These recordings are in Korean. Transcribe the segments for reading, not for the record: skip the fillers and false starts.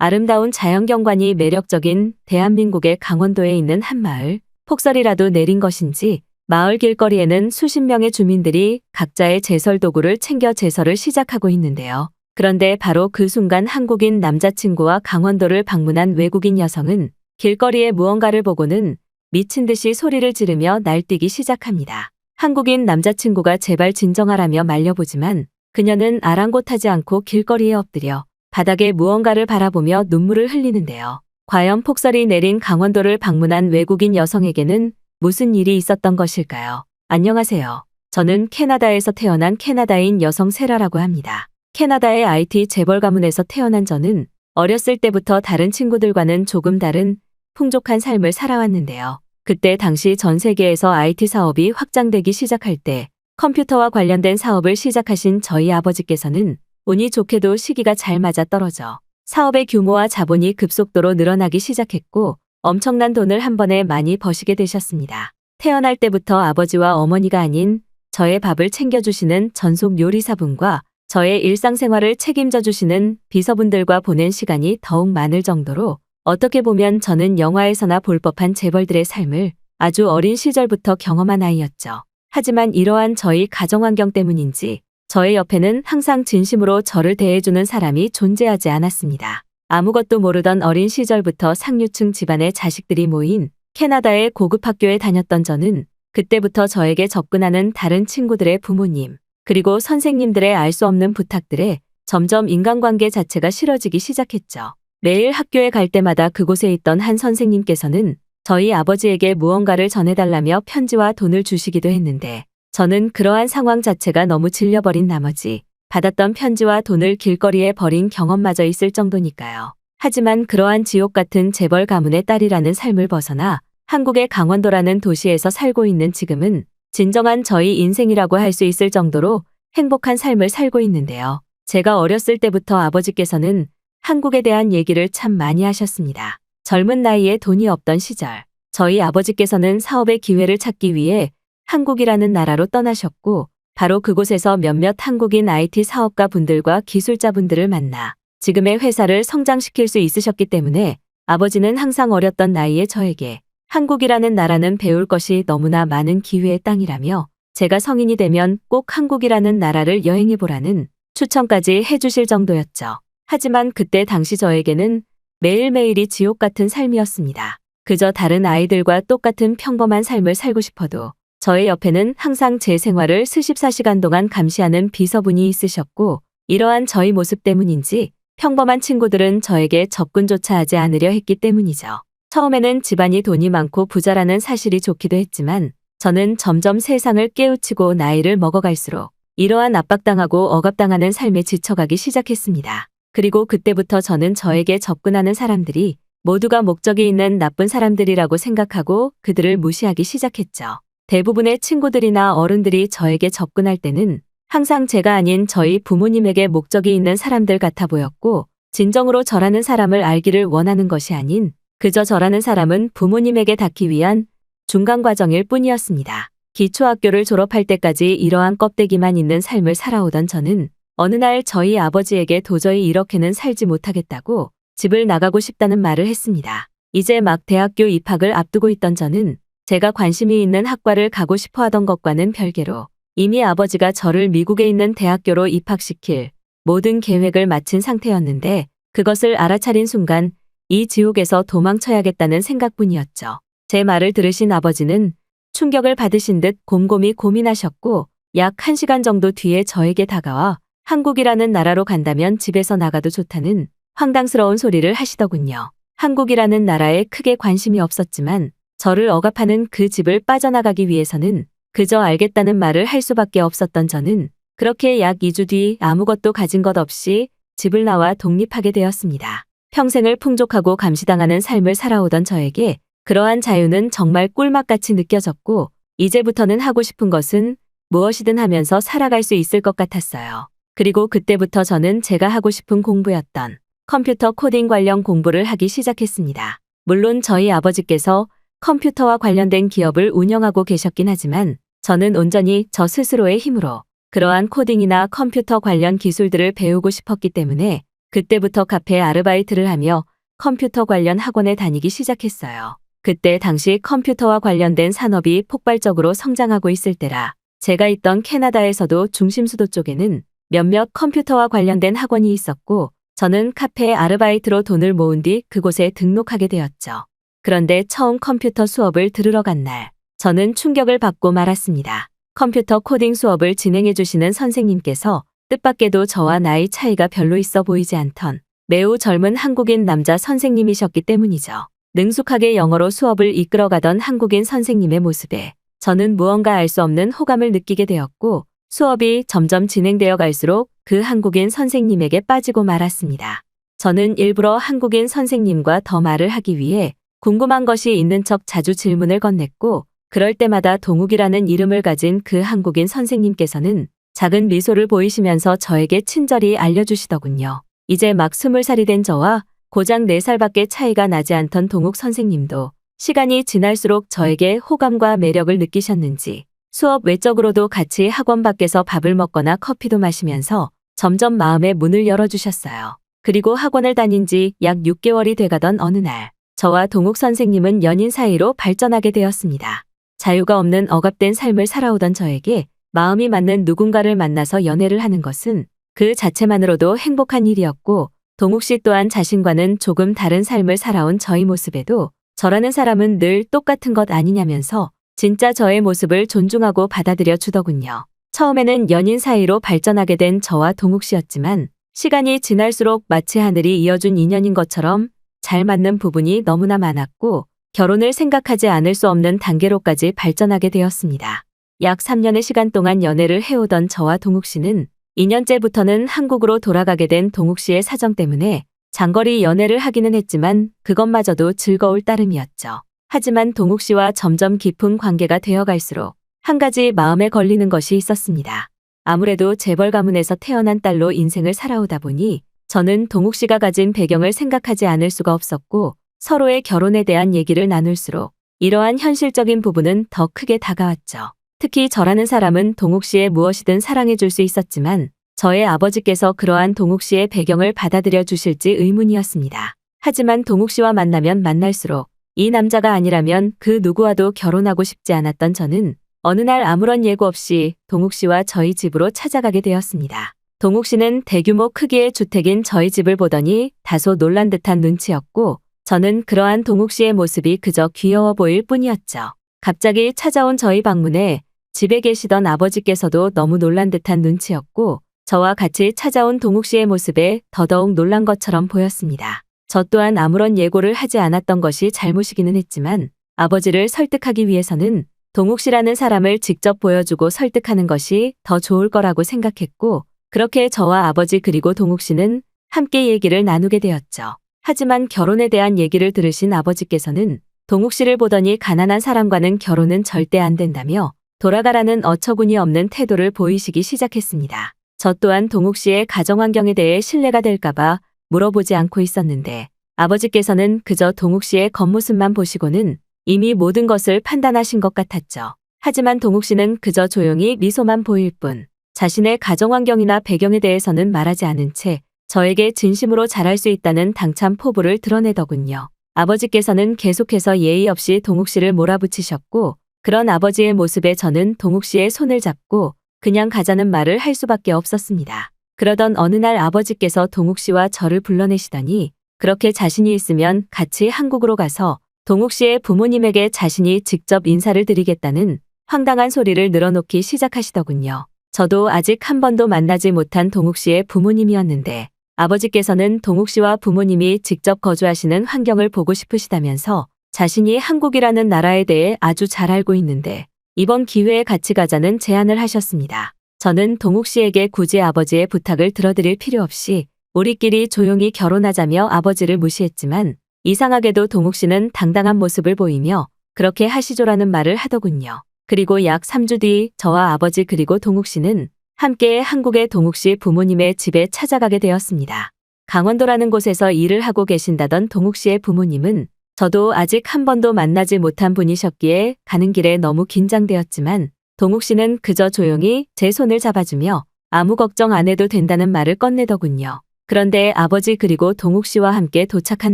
아름다운 자연경관이 매력적인 대한민국의 강원도에 있는 한 마을. 폭설이라도 내린 것인지 마을 길거리에는 수십 명의 주민들이 각자의 제설 도구를 챙겨 제설을 시작하고 있는데요. 그런데 바로 그 순간 한국인 남자친구와 강원도를 방문한 외국인 여성은 길거리에 무언가를 보고는 미친 듯이 소리를 지르며 날뛰기 시작합니다. 한국인 남자친구가 제발 진정하라며 말려보지만 그녀는 아랑곳하지 않고 길거리에 엎드려 바닥에 무언가를 바라보며 눈물을 흘리는데요. 과연 폭설이 내린 강원도를 방문한 외국인 여성에게는 무슨 일이 있었던 것일까요? 안녕하세요. 저는 캐나다에서 태어난 캐나다인 여성 세라라고 합니다. 캐나다의 IT 재벌 가문에서 태어난 저는 어렸을 때부터 다른 친구들과는 조금 다른 풍족한 삶을 살아왔는데요. 그때 당시 전 세계에서 IT 사업이 확장되기 시작할 때 컴퓨터와 관련된 사업을 시작하신 저희 아버지께서는 운이 좋게도 시기가 잘 맞아떨어져 사업의 규모와 자본이 급속도로 늘어나기 시작했고 엄청난 돈을 한 번에 많이 버시게 되셨습니다. 태어날 때부터 아버지와 어머니가 아닌 저의 밥을 챙겨주시는 전속 요리사분과 저의 일상생활을 책임져 주시는 비서분들과 보낸 시간이 더욱 많을 정도로 어떻게 보면 저는 영화에서나 볼 법한 재벌들의 삶을 아주 어린 시절부터 경험한 아이였죠. 하지만 이러한 저희 가정환경 때문인지 저의 옆에는 항상 진심으로 저를 대해주는 사람이 존재하지 않았습니다. 아무것도 모르던 어린 시절부터 상류층 집안의 자식들이 모인 캐나다의 고급 학교에 다녔던 저는 그때부터 저에게 접근하는 다른 친구들의 부모님, 그리고 선생님들의 알 수 없는 부탁들에 점점 인간관계 자체가 싫어지기 시작했죠. 매일 학교에 갈 때마다 그곳에 있던 한 선생님께서는 저희 아버지에게 무언가를 전해달라며 편지와 돈을 주시기도 했는데 저는 그러한 상황 자체가 너무 질려버린 나머지 받았던 편지와 돈을 길거리에 버린 경험마저 있을 정도니까요. 하지만 그러한 지옥 같은 재벌 가문의 딸이라는 삶을 벗어나 한국의 강원도라는 도시에서 살고 있는 지금은 진정한 저희 인생이라고 할 수 있을 정도로 행복한 삶을 살고 있는데요. 제가 어렸을 때부터 아버지께서는 한국에 대한 얘기를 참 많이 하셨습니다. 젊은 나이에 돈이 없던 시절, 저희 아버지께서는 사업의 기회를 찾기 위해 한국이라는 나라로 떠나셨고 바로 그곳에서 몇몇 한국인 IT 사업가 분들과 기술자 분들을 만나 지금의 회사를 성장시킬 수 있으셨기 때문에 아버지는 항상 어렸던 나이에 저에게 한국이라는 나라는 배울 것이 너무나 많은 기회의 땅이라며 제가 성인이 되면 꼭 한국이라는 나라를 여행해보라는 추천까지 해주실 정도였죠. 하지만 그때 당시 저에게는 매일매일이 지옥 같은 삶이었습니다. 그저 다른 아이들과 똑같은 평범한 삶을 살고 싶어도 저의 옆에는 항상 제 생활을 스십사시간 동안 감시하는 비서분이 있으셨고 이러한 저희 모습 때문인지 평범한 친구들은 저에게 접근조차 하지 않으려 했기 때문이죠. 처음에는 집안이 돈이 많고 부자라는 사실이 좋기도 했지만 저는 점점 세상을 깨우치고 나이를 먹어갈수록 이러한 압박당하고 억압당하는 삶에 지쳐가기 시작했습니다. 그리고 그때부터 저는 저에게 접근하는 사람들이 모두가 목적이 있는 나쁜 사람들이라고 생각하고 그들을 무시하기 시작했죠. 대부분의 친구들이나 어른들이 저에게 접근할 때는 항상 제가 아닌 저희 부모님에게 목적이 있는 사람들 같아 보였고 진정으로 저라는 사람을 알기를 원하는 것이 아닌 그저 저라는 사람은 부모님에게 닿기 위한 중간 과정일 뿐이었습니다. 기초학교를 졸업할 때까지 이러한 껍데기만 있는 삶을 살아오던 저는 어느 날 저희 아버지에게 도저히 이렇게는 살지 못하겠다고 집을 나가고 싶다는 말을 했습니다. 이제 막 대학교 입학을 앞두고 있던 저는 제가 관심이 있는 학과를 가고 싶어 하던 것과는 별개로 이미 아버지가 저를 미국에 있는 대학교로 입학시킬 모든 계획을 마친 상태였는데 그것을 알아차린 순간 이 지옥에서 도망쳐야겠다는 생각뿐이었죠. 제 말을 들으신 아버지는 충격을 받으신 듯 곰곰이 고민하셨고 약 1시간 정도 뒤에 저에게 다가와 한국이라는 나라로 간다면 집에서 나가도 좋다는 황당스러운 소리를 하시더군요. 한국이라는 나라에 크게 관심이 없었지만 저를 억압하는 그 집을 빠져나가기 위해서는 그저 알겠다는 말을 할 수밖에 없었던 저는 그렇게 약 2주 뒤 아무것도 가진 것 없이 집을 나와 독립하게 되었습니다. 평생을 풍족하고 감시당하는 삶을 살아오던 저에게 그러한 자유는 정말 꿀맛같이 느껴졌고 이제부터는 하고 싶은 것은 무엇이든 하면서 살아갈 수 있을 것 같았어요. 그리고 그때부터 저는 제가 하고 싶은 공부였던 컴퓨터 코딩 관련 공부를 하기 시작했습니다. 물론 저희 아버지께서 컴퓨터와 관련된 기업을 운영하고 계셨긴 하지만 저는 온전히 저 스스로의 힘으로 그러한 코딩이나 컴퓨터 관련 기술들을 배우고 싶었기 때문에 그때부터 카페 아르바이트를 하며 컴퓨터 관련 학원에 다니기 시작했어요. 그때 당시 컴퓨터와 관련된 산업이 폭발적으로 성장하고 있을 때라 제가 있던 캐나다에서도 중심수도 쪽에는 몇몇 컴퓨터와 관련된 학원이 있었고 저는 카페 아르바이트로 돈을 모은 뒤 그곳에 등록하게 되었죠. 그런데 처음 컴퓨터 수업을 들으러 간 날 저는 충격을 받고 말았습니다. 컴퓨터 코딩 수업을 진행해 주시는 선생님께서 뜻밖에도 저와 나이 차이가 별로 있어 보이지 않던 매우 젊은 한국인 남자 선생님이셨기 때문이죠. 능숙하게 영어로 수업을 이끌어가던 한국인 선생님의 모습에 저는 무언가 알 수 없는 호감을 느끼게 되었고 수업이 점점 진행되어 갈수록 그 한국인 선생님에게 빠지고 말았습니다. 저는 일부러 한국인 선생님과 더 말을 하기 위해 궁금한 것이 있는 척 자주 질문을 건넸고 그럴 때마다 동욱이라는 이름을 가진 그 한국인 선생님께서는 작은 미소를 보이시면서 저에게 친절히 알려주시더군요. 이제 막 20살이 된 저와 고작 4살밖에 차이가 나지 않던 동욱 선생님도 시간이 지날수록 저에게 호감과 매력을 느끼셨는지 수업 외적으로도 같이 학원 밖에서 밥을 먹거나 커피도 마시면서 점점 마음의 문을 열어주셨어요. 그리고 학원을 다닌 지 약 6개월이 돼가던 어느 날 저와 동욱 선생님은 연인 사이로 발전하게 되었습니다. 자유가 없는 억압된 삶을 살아오던 저에게 마음이 맞는 누군가를 만나서 연애를 하는 것은 그 자체만으로도 행복한 일이었고 동욱 씨 또한 자신과는 조금 다른 삶을 살아온 저의 모습에도 저라는 사람은 늘 똑같은 것 아니냐면서 진짜 저의 모습을 존중하고 받아들여 주더군요. 처음에는 연인 사이로 발전하게 된 저와 동욱 씨였지만 시간이 지날수록 마치 하늘이 이어준 인연인 것처럼 잘 맞는 부분이 너무나 많았고 결혼을 생각하지 않을 수 없는 단계로까지 발전하게 되었습니다. 약 3년의 시간 동안 연애를 해오던 저와 동욱 씨는 2년째부터는 한국으로 돌아가게 된 동욱 씨의 사정 때문에 장거리 연애를 하기는 했지만 그것마저도 즐거울 따름이었죠. 하지만 동욱 씨와 점점 깊은 관계가 되어갈수록 한 가지 마음에 걸리는 것이 있었습니다. 아무래도 재벌 가문에서 태어난 딸로 인생을 살아오다 보니 저는 동욱 씨가 가진 배경을 생각하지 않을 수가 없었고 서로의 결혼에 대한 얘기를 나눌수록 이러한 현실적인 부분은 더 크게 다가왔죠. 특히 저라는 사람은 동욱 씨의 무엇이든 사랑해 줄 수 있었지만 저의 아버지께서 그러한 동욱 씨의 배경을 받아들여 주실지 의문이었습니다. 하지만 동욱 씨와 만나면 만날수록 이 남자가 아니라면 그 누구와도 결혼하고 싶지 않았던 저는 어느 날 아무런 예고 없이 동욱 씨와 저희 집으로 찾아가게 되었습니다. 동욱 씨는 대규모 크기의 주택인 저희 집을 보더니 다소 놀란 듯한 눈치였고 저는 그러한 동욱 씨의 모습이 그저 귀여워 보일 뿐이었죠. 갑자기 찾아온 저희 방문에 집에 계시던 아버지께서도 너무 놀란 듯한 눈치였고 저와 같이 찾아온 동욱 씨의 모습에 더더욱 놀란 것처럼 보였습니다. 저 또한 아무런 예고를 하지 않았던 것이 잘못이기는 했지만 아버지를 설득하기 위해서는 동욱 씨라는 사람을 직접 보여주고 설득하는 것이 더 좋을 거라고 생각했고 그렇게 저와 아버지 그리고 동욱 씨는 함께 얘기를 나누게 되었죠. 하지만 결혼에 대한 얘기를 들으신 아버지께서는 동욱 씨를 보더니 가난한 사람과는 결혼은 절대 안 된다며 돌아가라는 어처구니 없는 태도를 보이시기 시작했습니다. 저 또한 동욱 씨의 가정환경에 대해 신뢰가 될까봐 물어보지 않고 있었는데 아버지께서는 그저 동욱 씨의 겉모습만 보시고는 이미 모든 것을 판단하신 것 같았죠. 하지만 동욱 씨는 그저 조용히 미소만 보일 뿐 자신의 가정환경이나 배경에 대해서는 말하지 않은 채 저에게 진심으로 잘할 수 있다는 당찬 포부를 드러내더군요. 아버지께서는 계속해서 예의 없이 동욱 씨를 몰아붙이셨고 그런 아버지의 모습에 저는 동욱 씨의 손을 잡고 그냥 가자는 말을 할 수밖에 없었습니다. 그러던 어느 날 아버지께서 동욱 씨와 저를 불러내시더니 그렇게 자신이 있으면 같이 한국으로 가서 동욱 씨의 부모님에게 자신이 직접 인사를 드리겠다는 황당한 소리를 늘어놓기 시작하시더군요. 저도 아직 한 번도 만나지 못한 동욱 씨의 부모님이었는데 아버지께서는 동욱 씨와 부모님이 직접 거주하시는 환경을 보고 싶으시다면서 자신이 한국이라는 나라에 대해 아주 잘 알고 있는데 이번 기회에 같이 가자는 제안을 하셨습니다. 저는 동욱 씨에게 굳이 아버지의 부탁을 들어드릴 필요 없이 우리끼리 조용히 결혼하자며 아버지를 무시했지만 이상하게도 동욱 씨는 당당한 모습을 보이며 그렇게 하시죠라는 말을 하더군요. 그리고 약 3주 뒤 저와 아버지 그리고 동욱 씨는 함께 한국의 동욱 씨 부모님의 집에 찾아가게 되었습니다. 강원도라는 곳에서 일을 하고 계신다던 동욱 씨의 부모님은 저도 아직 한 번도 만나지 못한 분이셨기에 가는 길에 너무 긴장되었지만 동욱 씨는 그저 조용히 제 손을 잡아주며 아무 걱정 안 해도 된다는 말을 꺼내더군요. 그런데 아버지 그리고 동욱 씨와 함께 도착한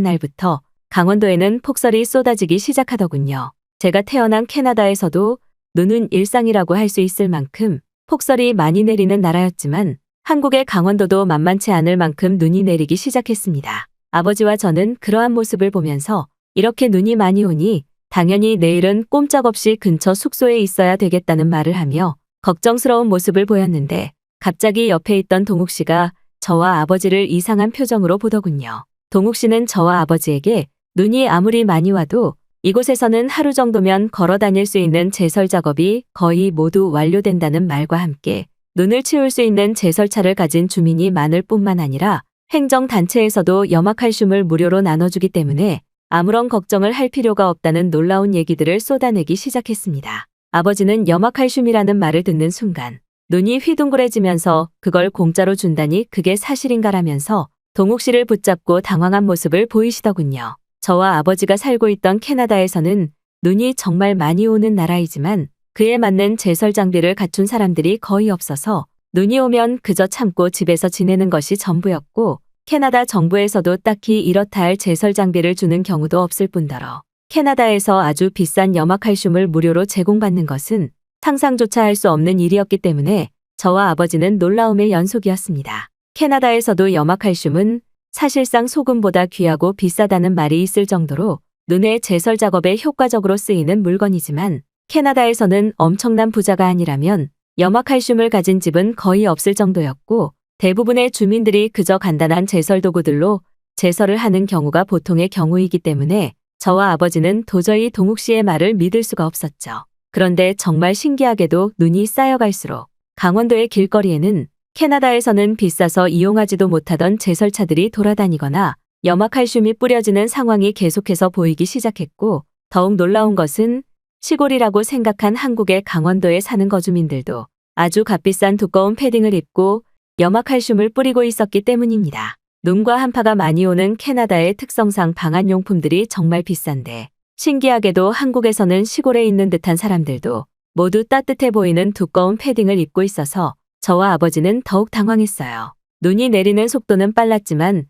날부터 강원도에는 폭설이 쏟아지기 시작하더군요. 제가 태어난 캐나다에서도 눈은 일상이라고 할 수 있을 만큼 폭설이 많이 내리는 나라였지만 한국의 강원도도 만만치 않을 만큼 눈이 내리기 시작했습니다. 아버지와 저는 그러한 모습을 보면서 이렇게 눈이 많이 오니 당연히 내일은 꼼짝없이 근처 숙소에 있어야 되겠다는 말을 하며 걱정스러운 모습을 보였는데 갑자기 옆에 있던 동욱 씨가 저와 아버지를 이상한 표정으로 보더군요. 동욱 씨는 저와 아버지에게 눈이 아무리 많이 와도 이곳에서는 하루 정도면 걸어 다닐 수 있는 제설 작업이 거의 모두 완료된다는 말과 함께 눈을 치울 수 있는 제설차를 가진 주민이 많을 뿐만 아니라 행정단체에서도 염화칼슘을 무료로 나눠주기 때문에 아무런 걱정을 할 필요가 없다는 놀라운 얘기들을 쏟아내기 시작했습니다. 아버지는 염화칼슘이라는 말을 듣는 순간 눈이 휘둥그레지면서 그걸 공짜로 준다니 그게 사실인가라면서 동욱 씨를 붙잡고 당황한 모습을 보이시더군요. 저와 아버지가 살고 있던 캐나다에서는 눈이 정말 많이 오는 나라이지만 그에 맞는 제설 장비를 갖춘 사람들이 거의 없어서 눈이 오면 그저 참고 집에서 지내는 것이 전부였고 캐나다 정부에서도 딱히 이렇다 할 제설 장비를 주는 경우도 없을 뿐더러 캐나다에서 아주 비싼 염화칼슘을 무료로 제공받는 것은 상상조차 할 수 없는 일이었기 때문에 저와 아버지는 놀라움의 연속이었습니다. 캐나다에서도 염화칼슘은 사실상 소금보다 귀하고 비싸다는 말이 있을 정도로 눈의 제설 작업에 효과적으로 쓰이는 물건이지만 캐나다에서는 엄청난 부자가 아니라면 염화칼슘을 가진 집은 거의 없을 정도였고 대부분의 주민들이 그저 간단한 제설 도구들로 제설을 하는 경우가 보통의 경우이기 때문에 저와 아버지는 도저히 동욱 씨의 말을 믿을 수가 없었죠. 그런데 정말 신기하게도 눈이 쌓여갈수록 강원도의 길거리에는 캐나다에서는 비싸서 이용하지도 못하던 제설차들이 돌아다니거나 염화칼슘이 뿌려지는 상황이 계속해서 보이기 시작했고 더욱 놀라운 것은 시골이라고 생각한 한국의 강원도에 사는 거주민들도 아주 값비싼 두꺼운 패딩을 입고 염화칼슘을 뿌리고 있었기 때문입니다. 눈과 한파가 많이 오는 캐나다의 특성상 방한용품들이 정말 비싼데 신기하게도 한국에서는 시골에 있는 듯한 사람들도 모두 따뜻해 보이는 두꺼운 패딩을 입고 있어서 저와 아버지는 더욱 당황했어요. 눈이 내리는 속도는 빨랐지만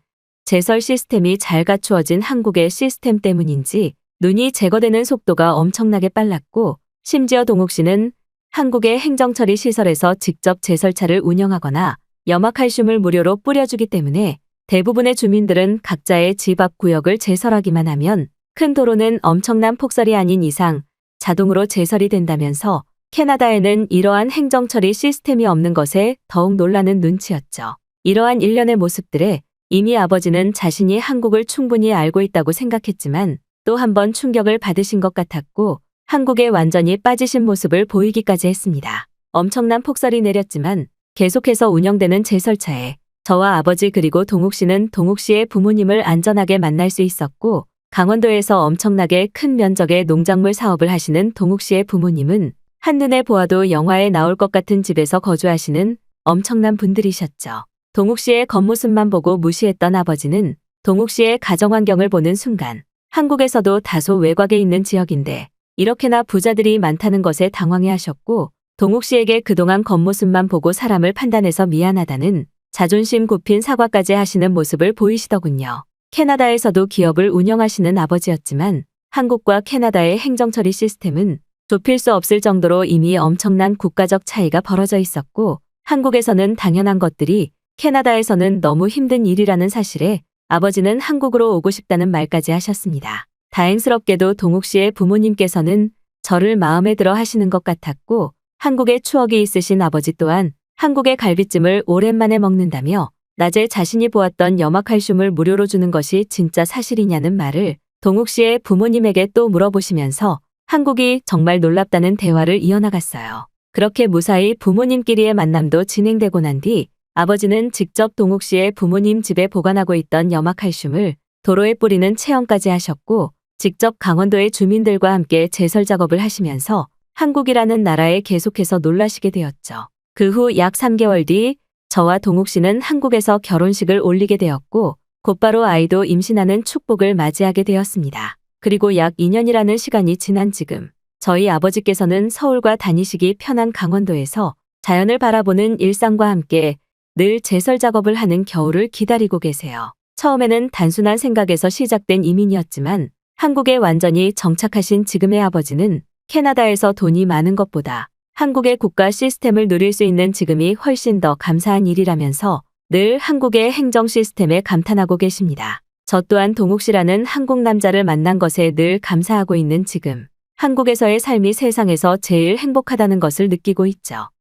제설 시스템이 잘 갖추어진 한국의 시스템 때문인지 눈이 제거되는 속도가 엄청나게 빨랐고 심지어 동욱 씨는 한국의 행정처리 시설에서 직접 제설차를 운영하거나 염화칼슘을 무료로 뿌려주기 때문에 대부분의 주민들은 각자의 집 앞 구역을 제설하기만 하면 큰 도로는 엄청난 폭설이 아닌 이상 자동으로 제설이 된다면서 캐나다에는 이러한 행정처리 시스템이 없는 것에 더욱 놀라는 눈치였죠. 이러한 일련의 모습들에 이미 아버지는 자신이 한국을 충분히 알고 있다고 생각했지만 또 한 번 충격을 받으신 것 같았고 한국에 완전히 빠지신 모습을 보이기까지 했습니다. 엄청난 폭설이 내렸지만 계속해서 운영되는 제설차에 저와 아버지 그리고 동욱 씨는 동욱 씨의 부모님을 안전하게 만날 수 있었고 강원도에서 엄청나게 큰 면적의 농작물 사업을 하시는 동욱 씨의 부모님은 한눈에 보아도 영화에 나올 것 같은 집에서 거주하시는 엄청난 분들이셨죠. 동욱 씨의 겉모습만 보고 무시했던 아버지는 동욱 씨의 가정환경을 보는 순간 한국에서도 다소 외곽에 있는 지역인데 이렇게나 부자들이 많다는 것에 당황해하셨고 동욱 씨에게 그동안 겉모습만 보고 사람을 판단해서 미안하다는 자존심 굽힌 사과까지 하시는 모습을 보이시더군요. 캐나다에서도 기업을 운영하시는 아버지였지만 한국과 캐나다의 행정처리 시스템은 좁힐 수 없을 정도로 이미 엄청난 국가적 차이가 벌어져 있었고 한국에서는 당연한 것들이 캐나다에서는 너무 힘든 일이라는 사실에 아버지는 한국으로 오고 싶다는 말까지 하셨습니다. 다행스럽게도 동욱 씨의 부모님께서는 저를 마음에 들어 하시는 것 같았고 한국의 추억이 있으신 아버지 또한 한국의 갈비찜을 오랜만에 먹는다며 낮에 자신이 보았던 염화칼슘을 무료로 주는 것이 진짜 사실이냐는 말을 동욱 씨의 부모님에게 또 물어보시면서 한국이 정말 놀랍다는 대화를 이어나갔어요. 그렇게 무사히 부모님끼리의 만남도 진행되고 난 뒤 아버지는 직접 동욱 씨의 부모님 집에 보관하고 있던 염화칼슘을 도로에 뿌리는 체험까지 하셨고 직접 강원도의 주민들과 함께 제설 작업을 하시면서 한국이라는 나라에 계속해서 놀라시게 되었죠. 그 후 약 3개월 뒤 저와 동욱 씨는 한국에서 결혼식을 올리게 되었고 곧바로 아이도 임신하는 축복을 맞이하게 되었습니다. 그리고 약 2년이라는 시간이 지난 지금 저희 아버지께서는 서울과 다니시기 편한 강원도에서 자연을 바라보는 일상과 함께 늘 제설 작업을 하는 겨울을 기다리고 계세요. 처음에는 단순한 생각에서 시작된 이민이었지만 한국에 완전히 정착하신 지금의 아버지는 캐나다에서 돈이 많은 것보다 한국의 국가 시스템을 누릴 수 있는 지금이 훨씬 더 감사한 일이라면서 늘 한국의 행정 시스템에 감탄하고 계십니다. 저 또한 동욱 씨라는 한국 남자를 만난 것에 늘 감사하고 있는 지금 한국에서의 삶이 세상에서 제일 행복하다는 것을 느끼고 있죠.